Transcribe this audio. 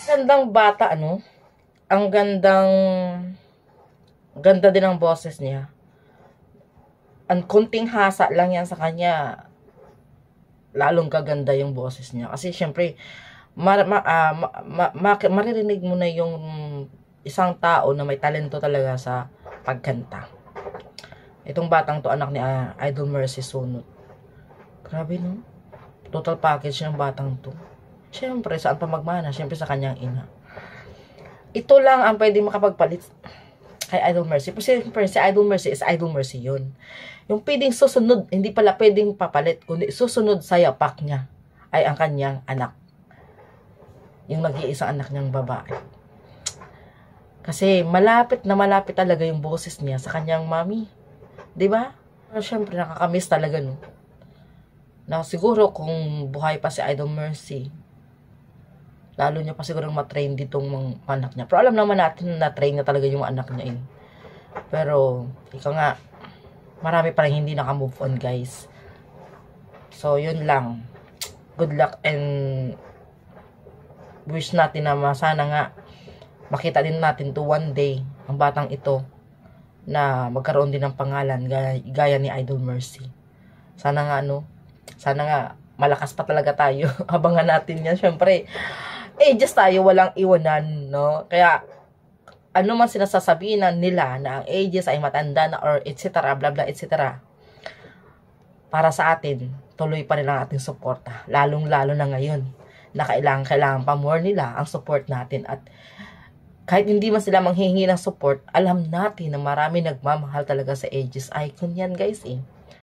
Gandang bata, ano? Ang ganda din ang boses niya. Ang konting hasa lang yan sa kanya, lalong gaganda yung boses niya. Kasi syempre, maririnig mo na yung isang tao na may talento talaga sa pagkanta. Itong batang to, anak ni Idol Mercy Sunut. Grabe, no? Total package ng batang to. Syempre, saan pa magmana? Syempre sa kanyang ina. Ito lang ang pwede makapagpalit kay Idol Mercy. Siyempre, si Idol Mercy is Idol Mercy yun. Yung pwedeng susunod, hindi pala pwedeng papalit, kundi susunod sa yapak niya ay ang kanyang anak. Yung nag-iisang anak niyang babae. Kasi malapit na malapit talaga yung boses niya sa kanyang mami. 'Di ba? Siyempre, nakakamiss talaga, no? Na siguro kung buhay pa si Idol Mercy, lalo niya pa siguro matrain ditong mga anak niya. Pero alam naman natin na train na talaga yung anak niya. Pero, ikaw nga, marami pa rin hindi naka-move on, guys. So, yun lang. Good luck and wish natin na sana nga makita din natin to one day, ang batang ito, na magkaroon din ng pangalan gaya ni Idol Mercy. Sana nga, sana nga malakas pa talaga tayo. Abangan natin yan. Syempre, ages tayo, walang iwanan, no? Kaya, ano man sinasasabihin nila na ang ages ay matanda na or etc. bla bla etc. Para sa atin, tuloy pa rin ang ating suporta. Lalong-lalo na ngayon na kailangan pa more nila ang support natin. At kahit hindi man sila manghihingi ng support, alam natin na marami nagmamahal talaga sa ages icon yan, guys, eh.